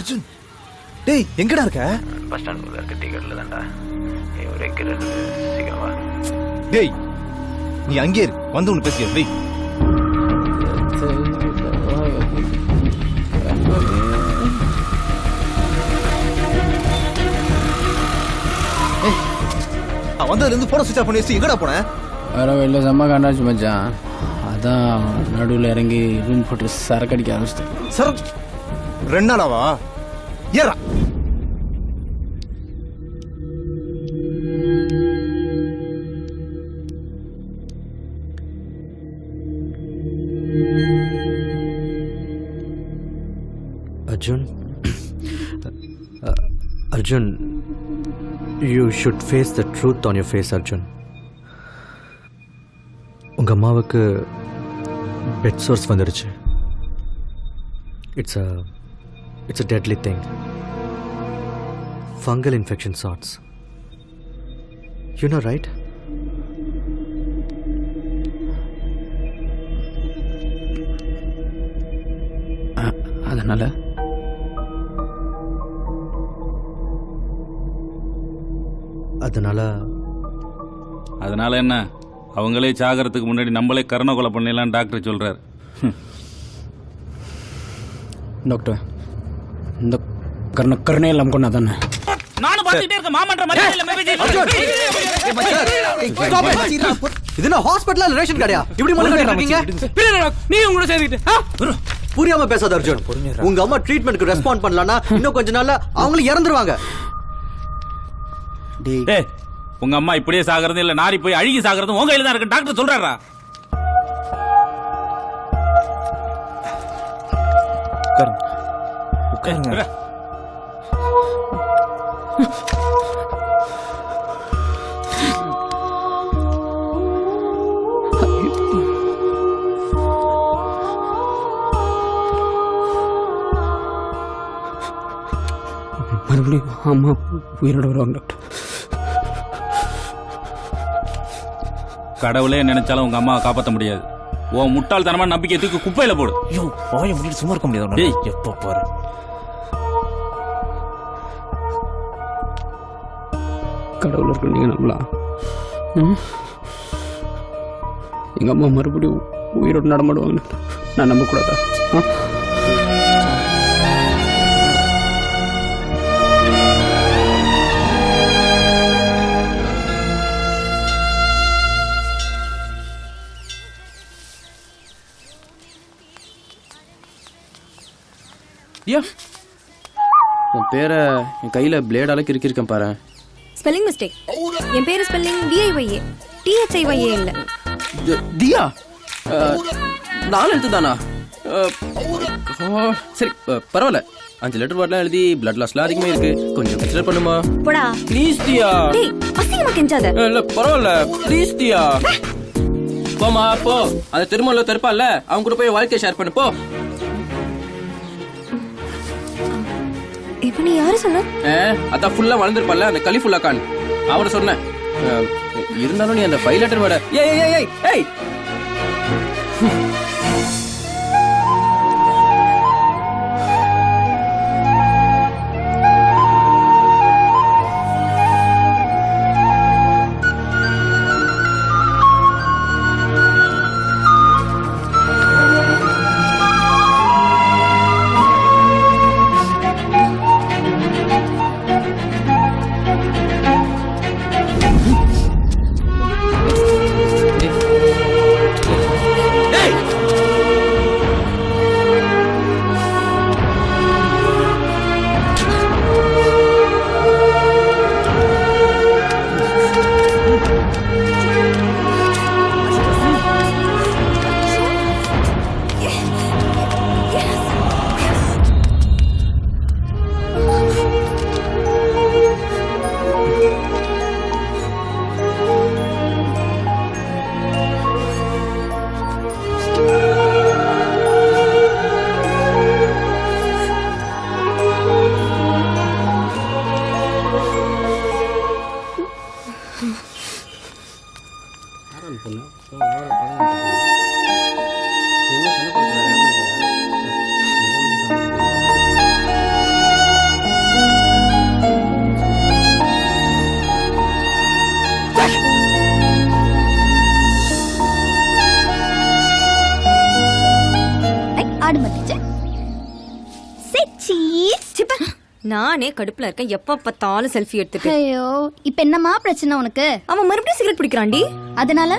அர்ஜுன் டேய் எங்கடா இருக்க? பஸ் ஸ்டாண்ட்ல இருக்க டிக்கெட்ல தான்டா. ஒரு எக்கரல் சீக்கிரமா. டேய் நீ அங்கே இரு, வந்து ஒன்று பேசிய டேய். வந்ததுலேருந்து போன சுவிட்ச் ஆஃப் பண்ணி வச்சு எங்கடா போனேன்? வேற வெளில செம்ம கண்டாச்சு மச்சான். அதான் நடுவில் இறங்கி ரூம் போட்டு சரக்கு அடிக்க ஆரம்பிச்சிட்டேன். சரக்கு 2 நாளாவா? ஏறா Arjun, you should face the truth on your face, Arjun. உங்க அம்மாவுக்கு பெட் சோர்ஸ் வந்துருச்சு. It's a deadly thing. Fungal infection sorts. You know, right? அதனால என்ன, அவங்களே சாகிறதுக்கு முன்னாடி நம்மளே கருணை கொலை பண்ணிடலாம் டாக்டர் சொல்றாரு. டாக்டர் இந்த கருணை எல்லாம் கொண்டா தானே நானும் பார்த்துட்டே இருக்க மாமன்ற இது என்ன ஹாஸ்பிடல்ல ரேஷன் கடையா? இப்படி மொழி இருக்கீங்க? நீ உங்களோட சேர்ந்துக்கிட்டு புரியாம பேசாத அர்ஜுன். உங்க அம்மா ட்ரீட்மெண்ட்க்கு ரெஸ்பாண்ட் பண்ணலனா இன்னும் கொஞ்ச நாள்ல அவங்க இறந்துருவாங்க. டேய் உங்க அம்மா இப்படியே சாகிறது இல்ல நாரி போய் அழுகி சாகிறது உங்க கையில தான் இருக்கு டாக்டர் சொல்றாரா? உட்காருங்க. மறுபடியும் அம்மா உயிரோட வருவாங்க டாக்டர். கடவுளே நினைச்சாலும் உங்க அம்மாவை காப்பாற்ற முடியாது. உன் முட்டாள்தனமா நம்பிக்கை தூக்கி குப்பையில போடு. ஐயோ வாயை மூடிட்டு சும்மா இருக்க முடியாது. எப்ப பாரு கடவுள் இருக்க நீங்க நம்பலாம். எங்க அம்மா மறுபடியும் உயிரோடு நடமாடுவாங்க நான் நம்பக்கூடாதா? உன் பேரை என் கையில் பிளேடால கிறுக்கிருக்கேன் பாரு. Spelling mistake. என் பேரு ஸ்பெல்லிங் DIYA THIYA இல்ல. தியா 4 எழுத்து தானா? சரி பரவாயில்ல. 5 லெட்டர் வேர்ட்லாம் எழுதி பிளட் லாஸ்லாம் அதிகமாக இருக்கு. கொஞ்சம் கன்சிடர் பண்ணுமா? போடா ப்ளீஸ் தியா. டேய் அசிங்கமா கெஞ்சாத. இல்ல பரவாயில்ல ப்ளீஸ் தியா. போமா போ. அந்த திருமலை தெருப்பால அவங்க கூட போய் வாழ்க்கையை ஷேர் பண்ணு போ. இப்ப நீ யாரு சொன்ன? அதான் ஃபுல்லா வளர்ந்துருப்பல்ல அந்த கலிஃபுல்லா கான் அவரை சொன்னேன். இருந்தாலும் நீ அந்த 5 லெட்டர் வேர்ட ஏய் மாடு மத்திச்சு சிப்ப நானே கடுப்புல இருக்கேன், எப்ப பார்த்தாலும் செல்ஃபி எடுத்துட்டு. ஐயோ இப்ப என்னமா பிரச்சனை உனக்கு? அவன் மறுபடியும் சிகரெட் பிடிக்கிறான்டி. அதனால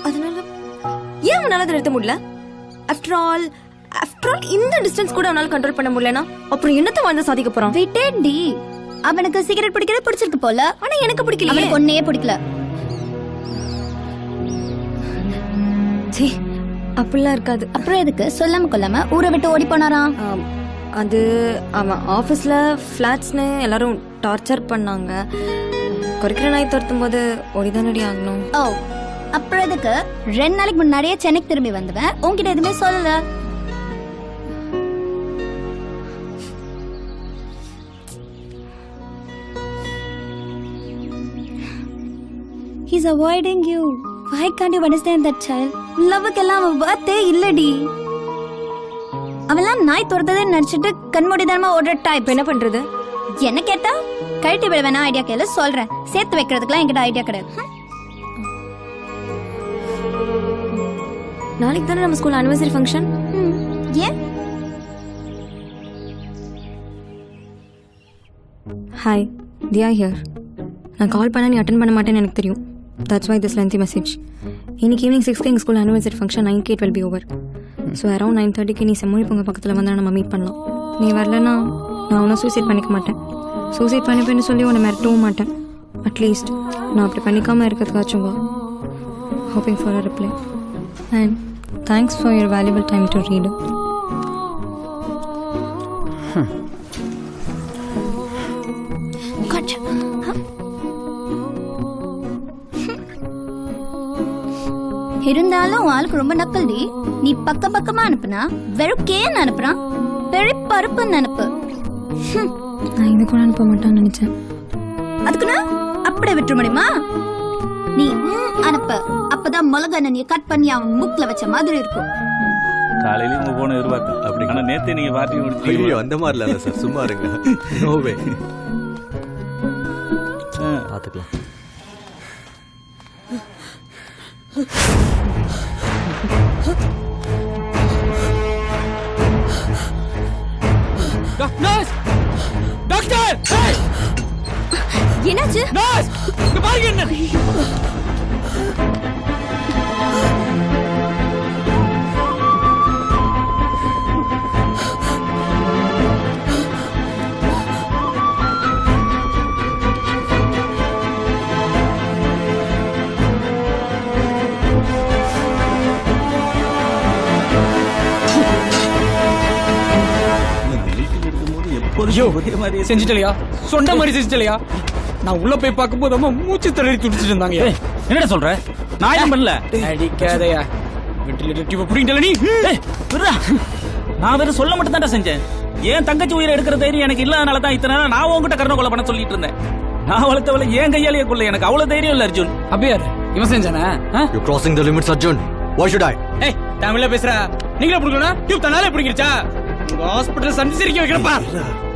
அதனால ஏன் அவனால அதை நிறுத்த முடியல? ஆஃப்டர் ஆல் இந்த டிஸ்டன்ஸ் கூட அவனால கண்ட்ரோல் பண்ண முடியலனா அப்புறம் என்னத்த வாழ்ந்து சாதிக்க போறான்? விட்டேன்டி. அவனுக்கு சிகரெட் பிடிக்கிறது பிடிச்சிருக்கு போல, ஆனா எனக்கு பிடிக்கல. அவனுக்கு ஒன்னே பிடிக்கல. சீ, அப்படிலாம் இருக்காது. அப்புறம் எதுக்கு சொல்லாம கொல்லாம ஊரை விட்டு ஓடி போனாராம்? அது அவன் ஆஃபீஸில் ஃப்ளாட்ஸ்னு எல்லாரும் டார்ச்சர் பண்ணாங்க. குறைக்கிற நாய் துரத்தும் போது ஓடிதானடி ஆகணும். ஓ, அப்புறம் எதுக்கு 2 நாளைக்கு முன்னாடியே சென்னைக்கு திரும்பி வந்தவன் உன்கிட்ட எதுவுமே சொல்லல? He's avoiding you. Why can't you understand that child? லவ்வுக்கெல்லாம் அவன் வார்த்தே இல்லடி. அவெல்லாம் நாய் துரத்ததே நினைச்சிட்டு கண்மூடிதனமா ஓடுற டைப். என்ன பண்றது? என்ன கேட்டா கழட்டி விட வேணா ஐடியா கேளு, சொல்றேன். சேர்த்து வைக்கிறதுக்குலாம் என்கிட்ட ஐடியா கிடையாது. நாளைக்கு தானே நம்ம ஸ்கூல் ஆனிவர்சரி ஃபங்க்ஷன். ஏன்? Hi, Diya here. நான் கால் பண்ண நீ அட்டன் பண்ண மாட்டேன்னு எனக்கு தெரியும். That's why this lengthy message. இன்னைக்கு ஈவினிங் 6க்கு எங்கள் school anniversary function 9க்கு it will be over. So around 9:30க்கு நீ செம்மொழி பொங்க பக்கத்தில் வந்தால் நம்ம மீட் பண்ணலாம். நீ வரலன்னா நான் உன்னை சூசைட் பண்ணிக்க மாட்டேன். சூசைட் பண்ணிப்பேன்னு சொல்லி உன்னை மிரட்டவும் மாட்டேன். அட்லீஸ்ட் நான் அப்படி பண்ணிக்காமல் இருக்கிறதுக்காச்சும் வா. Hoping for a reply and thanks for your valuable time to read. இருந்தாலும் ஆளுக்கு ரொம்ப நக்கல்டி. நீ பக்கமா அனுப்புனா வெறும் கேன்னு அனுப்புறான், பெரிய பருப்புன்னு அனுப்பு. நான் இது கூட அனுப்ப மாட்டான்னு நினைச்சேன். அதுக்குன்னா அப்படியே விட்டுற முடியுமா? நீ அனுப்ப, அப்பதான் மிளகா நீ கட் பண்ணி அவன் மூக்குல வச்ச மாதிரி இருக்கும். காலையில உங்க போன எதிர்பார்த்து அப்படி, ஆனா நேத்து நீங்க பார்ட்டி முடிச்சீங்க. ஐயோ அந்த மாதிரி இல்ல சார், சும்மா இருங்க. நோவே பாத்துக்கலாம். டாக்டர், என்னாச்சு? நர்ஸ், இங்க பாருங்க என்ன. செஞ்சுட்டலையா? சொன்ன மாதிரி செஞ்சுட்டலையா? நான் உள்ள போய் பார்க்கும்போது அம்மா மூச்சு தடவி துடிச்சிட்டு இருந்தாங்க. என்னடா சொல்ற? நான் ஏன் பண்ணல? அடிக்காதயா, வெண்டிலேட்டர் டியூப் புடிங்கல நீ. நான் வேற சொல்ல மட்டும் தான் செஞ்சேன். ஏன் தங்கச்சி உயிரை எடுக்கிற தைரியம் எனக்கு இல்லாதனால தான் இத்தனை நாள் நான் உன்கிட்ட கருணை கொலை பண்ண சொல்லிட்டு இருந்தேன். நான் வளர்த்தவளை ஏன் கையாலேயே கொள்ள எனக்கு அவ்வளவு தைரியம் இல்ல அர்ஜுன். அப்படியாரு இவன் செஞ்சானே? You crossing the limits Arjun. Why should I? ஏய், தமிழ்ல பேசுறா. நீங்களே புடிக்கலனா டியூப் தனாலே புடிங்கிருச்சா? உங்க ஹாஸ்பிடல் சந்தி சிரிக்க வைக்கிறப்பா.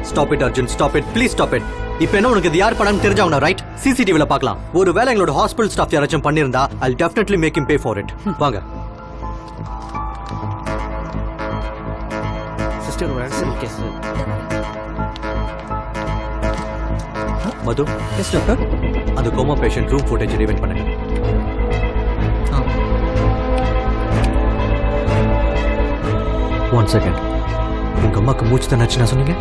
Stop it Arjun, stop it. Please stop it. இப்போ என்ன உனக்கு இது யார் பண்ணான்னு தெரிஞ்சவனா, ரைட்? சிசிடிவில பார்க்கலாம். ஒருவேளை எங்களோட ஹாஸ்பிடல் ஸ்டாஃப் யாராச்சும் பண்ணிருந்தா I'll definitely make him pay for it. வாங்க. Sister Watson case. Madhu, yes doctor. அந்த coma patient room footage rewind பண்ணுங்க. One second. உங்க அம்மாக்கு மூச்சு தானாச்சு நான் சொன்னீங்க?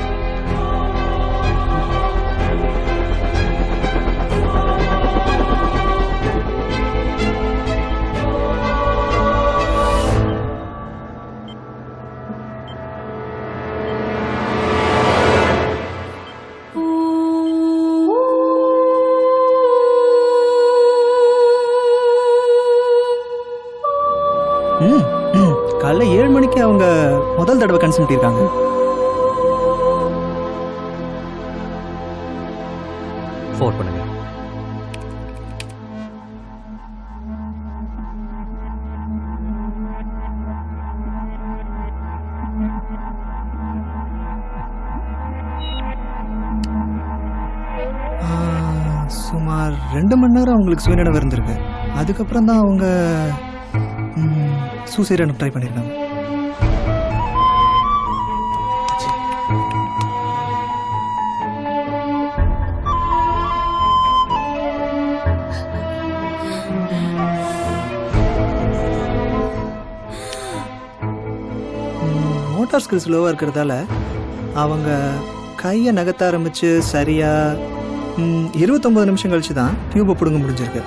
காலைல 7 மணிக்கு அவங்க முதல் தடவை கன்சல்ட் இருக்காங்க. ஃபோன் பண்ணுங்க. சுமார் 2 மணி நேரம் அவங்களுக்கு சுயநலம் இருந்திருக்கு. அதுக்கப்புறம் தான் அவங்க சூசைட் ட்ரை பண்ணியிருக்காங்க. மோட்டார் ஸ்கில்ஸ் லோவாக இருக்கிறதால அவங்க கையை நகர்த்த ஆரம்பித்து சரியாக 29 நிமிஷம் கழிச்சு தான் டியூப்பை பிடுங்க முடிஞ்சிருக்கு.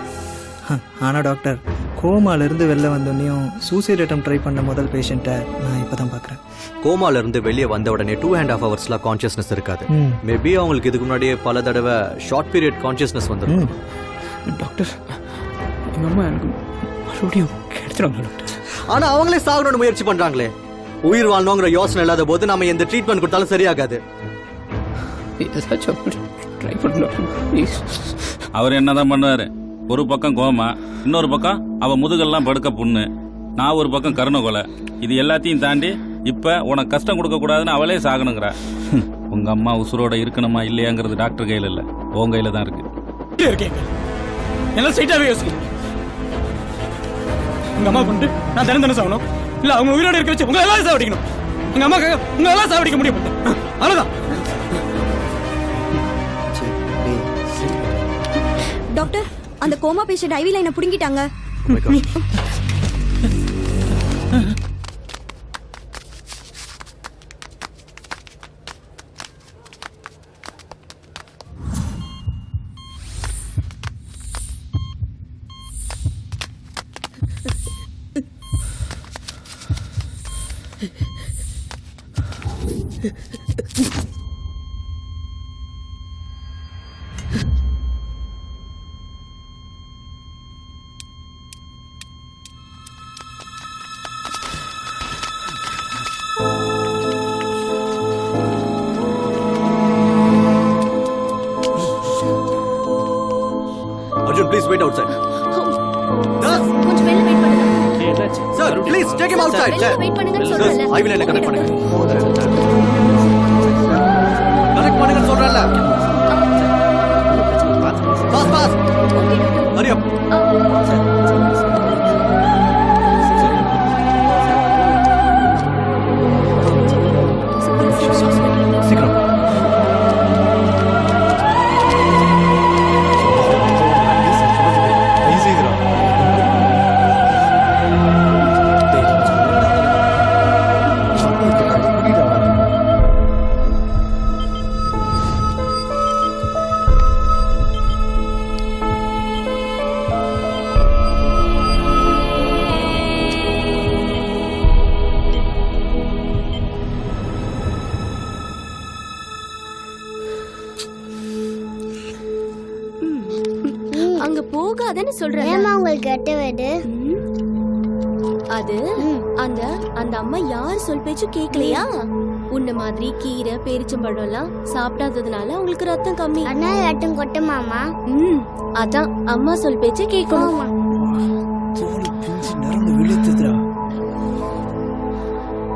ஆனால் டாக்டர், கோமாலேருந்து வெளில வந்தோடனையும் சூசைட் அட்டம் ட்ரை பண்ண முதல் பேஷண்ட்டை நான் இப்போ தான் பார்க்குறேன். கோமால இருந்து வெளியே வந்த உடனே 2.5 ஹவர்ஸ்லாம் கான்சியஸ்னஸ் இருக்காது. மேபி அவங்களுக்கு இதுக்கு முன்னாடியே பல தடவை ஷார்ட் பீரியட் கான்சியஸ்னஸ் வந்துடும். டாக்டர், எங்க அம்மா எனக்கு மறுபடியும் கிடைச்சிருவாங்க டாக்டர். ஆனா அவங்களே சாகணும்னு முயற்சி பண்றாங்களே. உயிர் வாழ்ந்தோங்கிற யோசனை இல்லாத போது நம்ம எந்த ட்ரீட்மெண்ட் கொடுத்தாலும் சரியாகாது. ட்ரை பண்ணலாம் ப்ளீஸ். அவர் என்னதான் பண்ணுவாரு? ஒரு பக்கம் கோமா, இன்னொரு பக்கம் அவ முதுகெல்லாம் படுக்க புண்ணு, நான் ஒரு பக்கம் கருணை கொலை. இது எல்லாத்தையும் தாண்டி இப்ப உனக்கு கஷ்டம் கொடுக்க கூடாதுன்னு அவளே சாகணுங்கிறா. உங்க அம்மா உசுரோட இருக்கணுமா இல்லையாங்கிறது டாக்டர் கையில இல்ல, உன் கையில தான் இருக்கு. எல்லாம் ஸ்ட்ரைட்டாவே யோசிக்கிறேன். உங்க அம்மா கொண்டு நான் தினம் சாகணும், இல்ல அவங்க உயிரோட இருக்க வச்சு உங்க எல்லாம் சாவடிக்கணும். எங்க அம்மாக்காக உங்க எல்லாம் சாவடிக்க முடியும். அவ்வளவுதான். டாக்டர், அந்த கோமா பேஷண்ட் ஐவி லைனை புடுங்கிட்டாங்க. Arjun, please wait outside. கொஞ்சம் வெளில வெயிட் பண்ணுங்க. Sir, please take him outside. வெளில வெயிட் பண்ணுங்கன்னு சொல்றேன்ல. I will connect பண்ணுங்க. கனெக்ட் பண்ணுங்க சொல்றேன்ல. Fast, fast. Hurry up. சீக்கிரம். அங்க போகாதன்னு சொல்றேன். ஏமா உங்களுக்கு கெட்ட வேடு? அது அந்த அந்த அம்மா யார் சொல் பேச்சு கேட்கலையா? உன்ன மாதிரி கீரை பேரிச்சம்பழம் எல்லாம் சாப்பிடாததுனால உங்களுக்கு ரத்தம் கம்மி. அண்ணா ரத்தம் கொட்டுமாமா? அதான் அம்மா சொல் பேச்சு கேட்கணும். தோல் பிஞ்சு நரம்பு விழுத்துதுடா.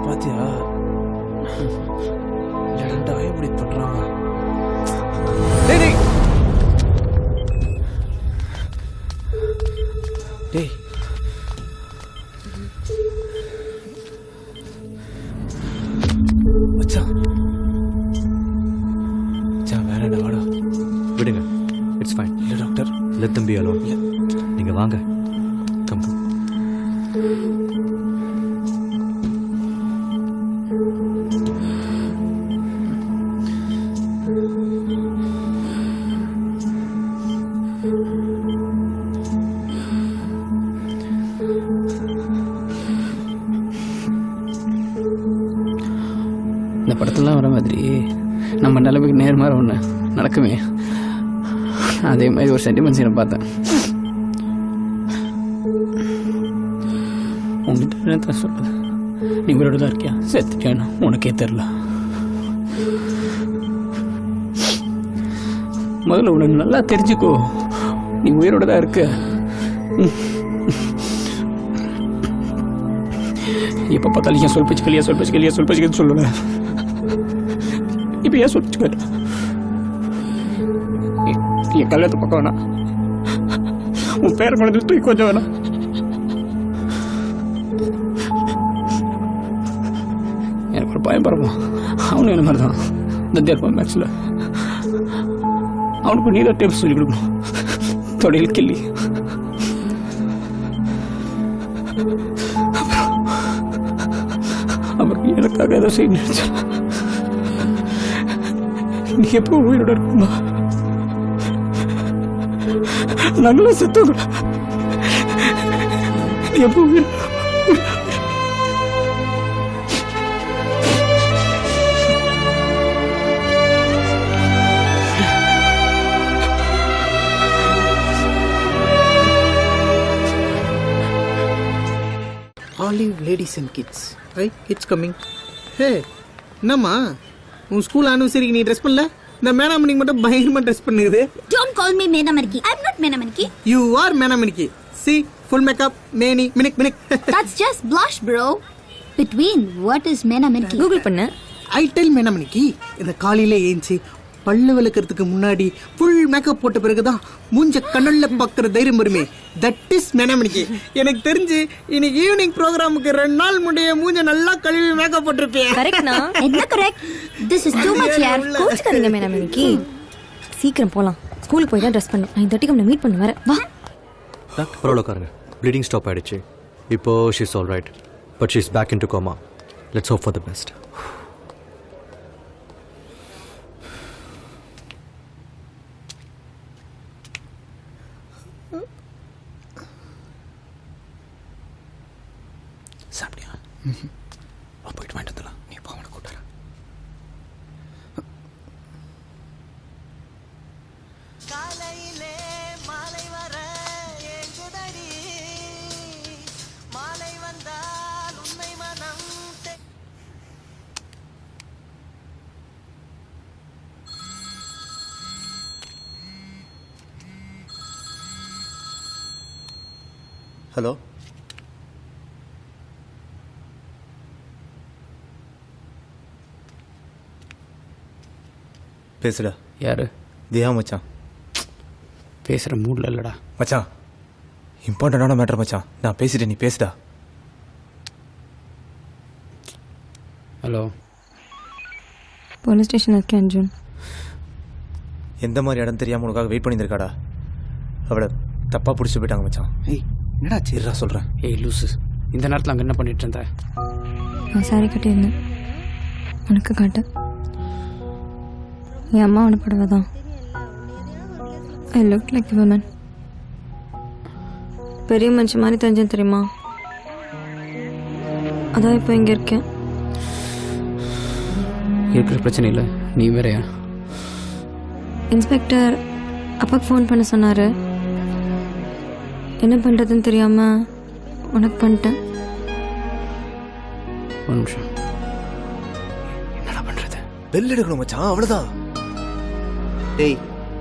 பாத்தியா? ஏன்டா இப்படி பண்றாங்க? டேய் டேய் மச்சான் வேற என்ன வாடா. விடுங்க, இட்ஸ் ஃபைன். இல்ல doctor, let them be alone. நீங்க வாங்க. Come come. இந்த படத்துலாம் வர மாதிரி நம்ம நிலைமைக்கு நேர்மாற ஒன்று நடக்குமே, அதே மாதிரி ஒரு சென்டிமெண்ட் சீனை பார்த்தேன். உங்ககிட்ட என்ன சொல்றது? நீ உயிரோட தான் இருக்கியா செத்துட்டேன்னு உனக்கே தெரில. முதல்ல உனக்கு நல்லா தெரிஞ்சுக்கோ, நீ உயிரோட தான் இருக்க. எப்போ பார்த்தாலும் ஏன் சொல் பேச்சுக்கலையா சொல்லல. இப்போ ஏன் சொல்லிச்சுக்க என் கல்யாணத்தை பார்க்க வேணாம், உன் பேர குழந்தை தூக்கி கொஞ்சம் வேணாம். எனக்கு ஒரு பயம் பரமா, அவனும் என்ன மாதிரி தான் தந்தியா இருப்பான் மேக்ஸில். அவனுக்கு நீ தான் டேப்ஸ் சொல்லிக் கொடுக்கணும், தொடையில் கிள்ளி. அப்புறம் எனக்காக ஏதோ செய்ய நினைச்சா நீ எப்போ உயிரோட இருக்குமா? நாங்களும் செத்தோம். நீ எப்போ உயிர் alive ladies and kids right kids coming. Hey என்னம்மா உன் ஸ்கூல் ஆனிவர்சரிக்கு நீ ட்ரெஸ் பண்ணல? இந்த மேனாமணிக்கு மட்டும் பயங்கரமா ட்ரெஸ் பண்ணுது. Don't call me Menamaniki. I'm not Menamaniki. You are மேனாமணிக்கு. See full makeup மேனி மினிக் மினிக். That's just blush, bro. Between what is Menamaniki? Google பண்ண. ஐ டெல் மேனாமணிக்கு இந்த காலையில ஏஞ்சி பல்லு விளக்கிறதுக்கு முன்னாடி ஃபுல் மேக்கப் போட்ட பிறகுதான் மூஞ்ச கண்ணல்ல பாக்குற தைரியம் வருமே. தட் இஸ் மேனாமணிக்கு. எனக்கு தெரிஞ்சு இன்னைக்கு ஈவினிங் ப்ரோக்ராமுக்கு 2 நாள் முடிய மூஞ்ச நல்லா கழுவி மேக்கப் போட்டிருப்பேன். கரெக்ட்னா? என்ன correct? This is too much yaar. கோச்சுக்காதீங்க மேனாமணிக்கு. சீக்கிரம் போலாம். ஸ்கூலுக்கு போய் தான் ட்ரெஸ் பண்ணணும். 9:30 நம்மள மீட் பண்ண வர. வா. பரவாயில்ல உட்காருங்க. ப்ளீடிங் ஸ்டாப் ஆயிடுச்சு. இப்போ she's all right but she's back in to coma. Let's hope for the best. சாப்பிட்டியா? போயிட்டு வாங்கிட்டு வந்துடலாம். நீ பாவனை கூட்டார. ஹலோ, பேசுடா. யாரு? தியா மச்சான். பேசுகிற மூடில் இல்லைடா மச்சான். இம்பார்ட்டண்டான மேட்டர் மச்சான். நான் பேசிட்டேன், நீ பேசுடா. ஹலோ, போலீஸ் ஸ்டேஷன் இருக்கேன் அர்ஜுன். எந்த மாதிரி இடம் தெரியாமல் உனக்காக வெயிட் பண்ணியிருக்காடா. அவளை தப்பாக பிடிச்சி போயிட்டாங்க மச்சான். ஏய் என்னடா சரிடா சொல்கிறேன். ஏய் லூசு, இந்த நேரத்தில் அங்கே என்ன பண்ணிட்டு இருந்த? நான் சாரி கட்டியிருந்தேன். உனக்கு காட்டு. என் அம்மாவோட புடவை தான். I look like the women. பெரிய மனுஷன் மாதிரி தெரிஞ்சேன் தெரியுமா? அதான் இப்போ இங்கே இருக்கேன். இருக்கிற பிரச்சனை இல்லை, நீ வேறையா? இன்ஸ்பெக்டர் அப்பாவுக்கு ஃபோன் பண்ண சொன்னார். என்ன பண்ணுறதுன்னு தெரியாமல் உனக்கு பண்ணிட்டேன். ஒரு நிமிஷம், என்னடா பண்ணுறது? பெல் எடுக்கணும் மச்சான், அவ்வளோதான். டேய்,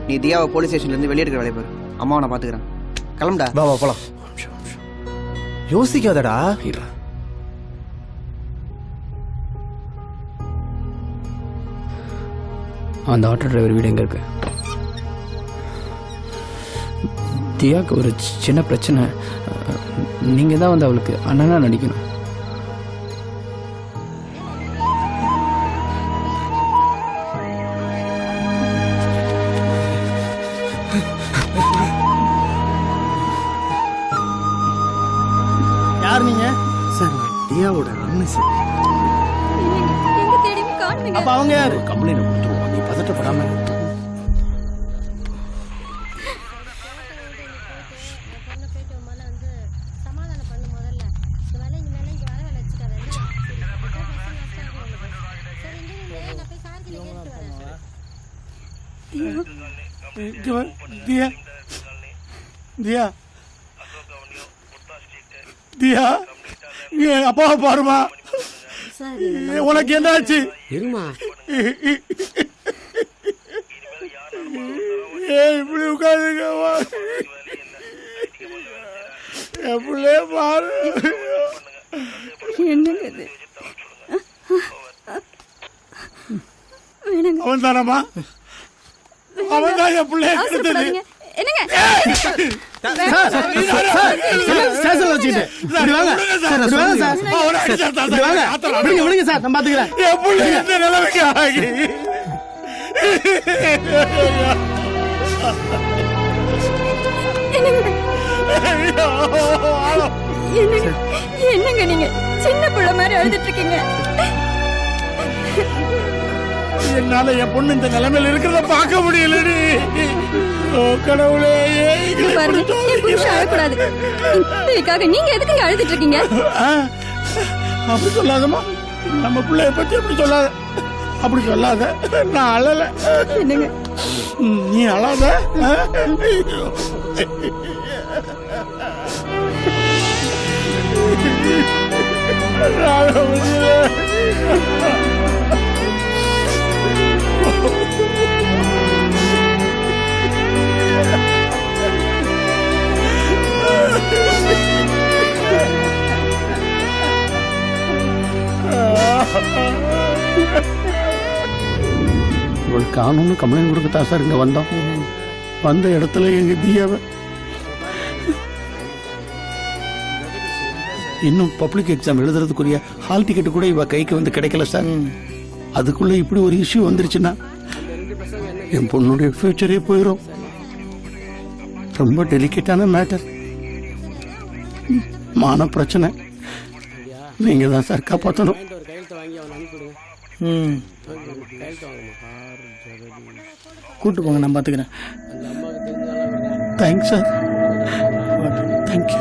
நீ தியாவை போலீஸ் ஸ்டேஷன்லேருந்து வெளியே எடுக்கிற வேலையை பாரு. அம்மாவை நான் பார்த்துக்கிறேன். கிளம்புடா. வா வா போலாம். யோசிக்காதடா. அந்த ஆட்டோ டிரைவர் வீடு எங்கே இருக்கு? தியாவுக்கு ஒரு சின்ன பிரச்சனை. நீங்கள் தான் வந்து அவளுக்கு அண்ணனா நடிக்கணும். யார் நீங்க? சார் நான் தியாவோட அண்ணன் சார். அப்ப அவங்க யாரு? கம்ப்ளைண்ட் கொடுத்துருவோம், நீ பதட்டப்படாம. தியா தியா தியா, நீ அப்பாவை பாருமா. உனக்கு என்னாச்சு? இப்படி உட்காந்துக்கவா? எப்படியே பாரு. அவன் தானம்மா? அவன் தான் என் பிள்ளைய கெடுத்தது. என்னங்க நீங்க சின்ன பிள்ளை மாதிரி அழுதுட்டு இருக்கீங்க? என்னால என் பொண்ணு இந்த நிலைமையில இருக்கிறத பார்க்க முடியலடி. ஓ கடவுளே, பாருங்க, என் புருஷன் அழக்கூடாது. இதுக்காக நீங்க எதுக்குங்க அழுதுட்டு இருக்கீங்க? அப்படி சொல்லாதம்மா, நம்ம பிள்ளைய பத்தி அப்படி சொல்லாத, அப்படி சொல்லாத. நான் அழல. என்னங்க நீ அழாத. இவள் காணும்னு கம்ப்ளைண்ட் கொடுக்கத்தான் சார் இங்கே வந்தோம். வந்த இடத்துல எங்கள் தியாவை இன்னும் பப்ளிக் எக்ஸாம் எழுதுறதுக்குரிய ஹால் டிக்கெட்டு கூட இவ கைக்கு வந்து கிடைக்கல சார். அதுக்குள்ள இப்படி ஒரு இஷ்யூ வந்துருச்சுன்னா என் பொண்ணுடைய ஃபியூச்சரே போயிடும். ரொம்ப டெலிகேட்டான மேட்டர், மான பிரச்சனை. நீங்க தான் சார் காப்பாற்றணும். கூட்டு போங்க, நான் பார்த்துக்கிறேன். Thanks sir. தேங்க்யூ.